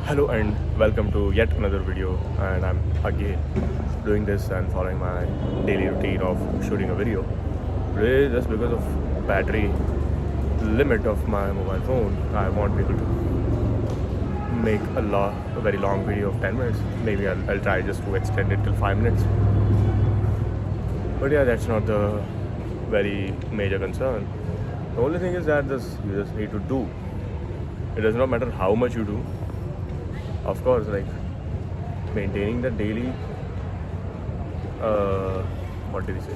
Hello and welcome to yet another video, and I'm again doing this and following my daily routine of shooting a video. Today, just because of battery limit of my mobile phone, I won't be able to make a very long video of 10 minutes. Maybe I'll try just to extend it till 5 minutes. But yeah, that's not the very major concern. The only thing is that you just need to do. It does not matter how much you do. Of course, like maintaining the daily what did he say,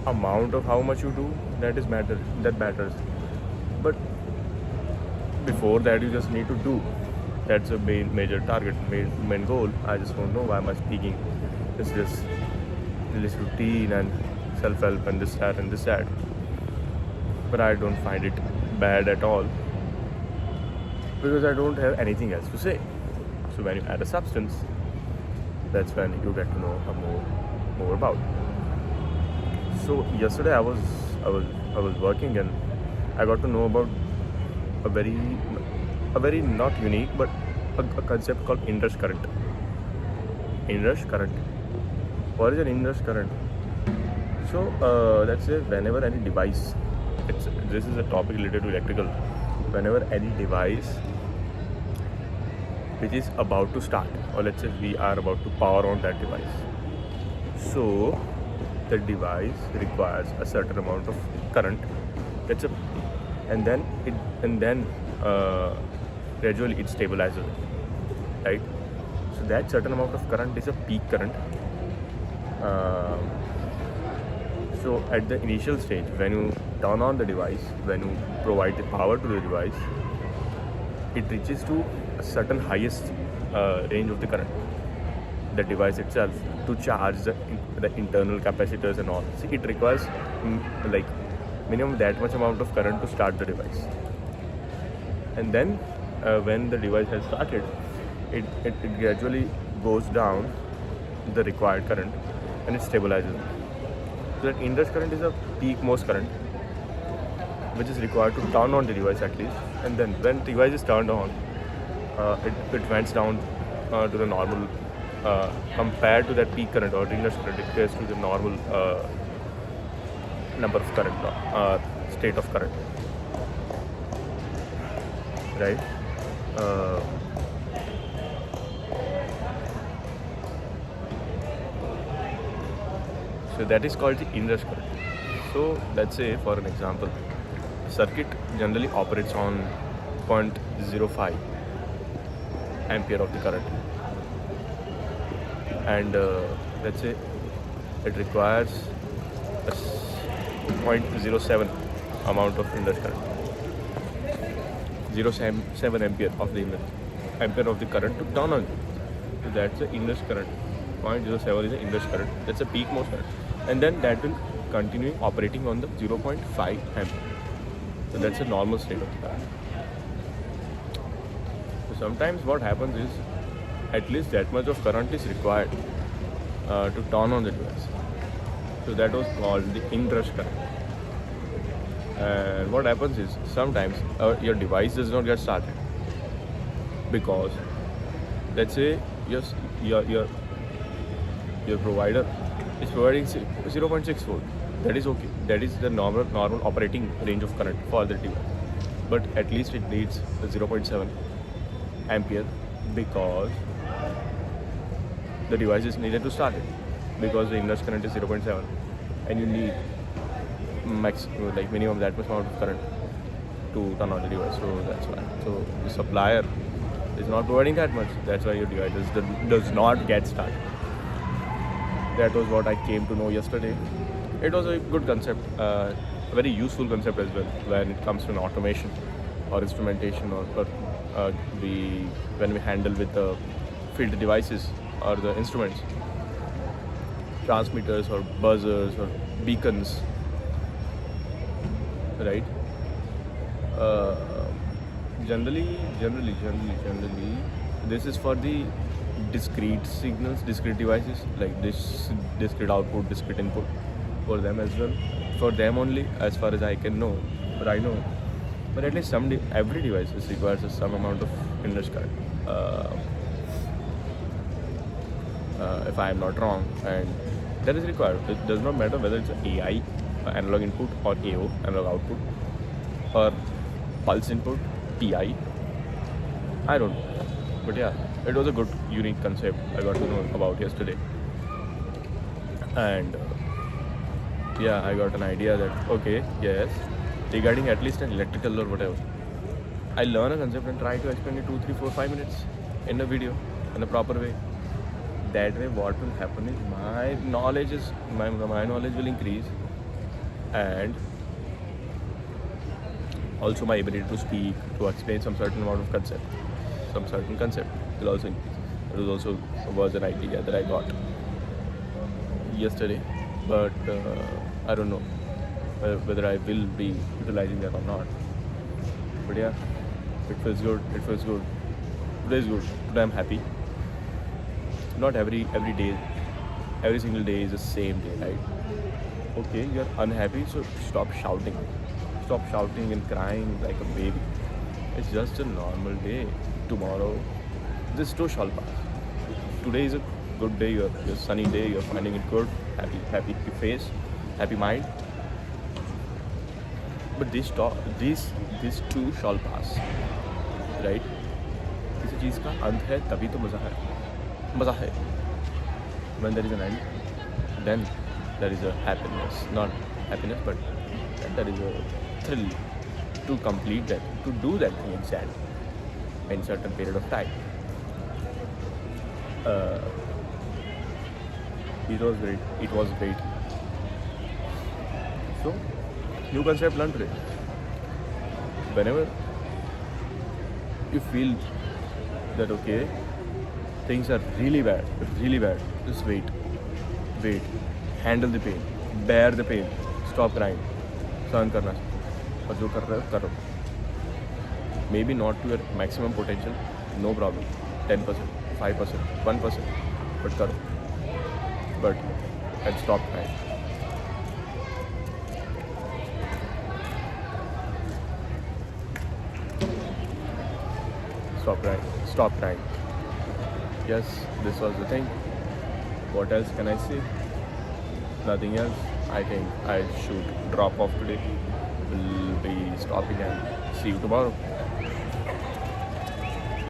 amount of how much you do, that matters. But before that, you just need to do. That's a major target, main goal. I just don't know why am I speaking this routine and self-help and this that, but I don't find it bad at all because I don't have anything else to say. So when you add a substance, that's when you get to know more about. So yesterday I was working and I got to know about a very not unique but a concept called inrush current. Inrush current. What is an inrush current? So let's say whenever any device, this is a topic related to electrical. Whenever any device which is about to start, or let's say we are about to power on that device, so the device requires a certain amount of current. And then gradually it stabilizes, right? So that certain amount of current is a peak current. So at the initial stage, when you turn on the device, when you provide the power to the device, it reaches to a certain highest range of the current, the device itself, to charge the internal capacitors and all. See, it requires like minimum that much amount of current to start the device. And then when the device has started, it gradually goes down the required current and it stabilizes. So that inrush current is a peak most current which is required to turn on the device at least. And then when the device is turned on, it went down to the normal, compared to that peak current or inrush current, it goes to the normal number of current, state of current, right? So that is called the inrush current. So let's say, for an example, circuit generally operates on 0.05 ampere of the current, and let's say it requires a 0.07 amount of inrush current, 0.7 ampere of the current to turn on. So that's the inrush current. 0.07 is the inrush current. That's a peak most current, and then that will continue operating on the 0.5 ampere. So that's a normal state of the current. So sometimes what happens is at least that much of current is required to turn on the device. So that was called the inrush current. And what happens is sometimes your device does not get started because, let's say, your provider is providing 0.6 volt. That is okay. That is the normal operating range of current for the device. But at least it needs the 0.7 ampere because the device is needed to start it, because the inrush current is 0.7 and you need minimum that much amount of current to turn on the device. So that's why. So the supplier is not providing that much. That's why your device does not get started. That was what I came to know yesterday. It was a good concept, a very useful concept as well when it comes to an automation or instrumentation, or when we handle with the field devices or the instruments, transmitters or buzzers or beacons, right? Generally, this is for the discrete signals, discrete devices, like this discrete output, discrete input, for them as well, for them only, as far as I can know. But I know but at least every device requires some amount of induced current. If I am not wrong, and that is required. It does not matter whether it's AI, analog input, or AO, analog output, or pulse input, PI. I don't know, but yeah, it was a good, unique concept I got to know about yesterday, and yeah, I got an idea that okay, yes, regarding at least an electrical or whatever, I learn a concept and try to explain it 2, 3, 4, 5 minutes in a video in a proper way. That way, what will happen is my knowledge will increase, and also my ability to speak, to explain some certain amount of concept, some certain concept will also increase. It was an idea that I got yesterday, but I don't know whether I will be utilizing that or not. But yeah, it feels good. It feels good. Today is good. Today I'm happy. Not every day, every single day is the same day, right? Okay, you're unhappy, so stop shouting. Stop shouting and crying like a baby. It's just a normal day. Tomorrow, this too shall pass. Today is a good day, your sunny day, you're finding it good, happy face, happy mind. But this too shall pass, right? किसी चीज़ का अंत है तभी तो मज़ा है. When there is an end, then there is a happiness, not happiness, but there is a thrill to complete that, to do that thing exactly in certain period of time. It was great. So, new concept learned today. Whenever you feel that okay, things are really bad, just wait, handle the pain, bear the pain, stop crying, सहन करना, और जो कर रहे हो करो. Maybe not to your maximum potential, no problem, 10%, 5%, 1%, but करो, and stop crying. Stop crying. Yes, this was the thing. What else can I say? Nothing else. I think I should drop off today. We'll be stopping and see you tomorrow.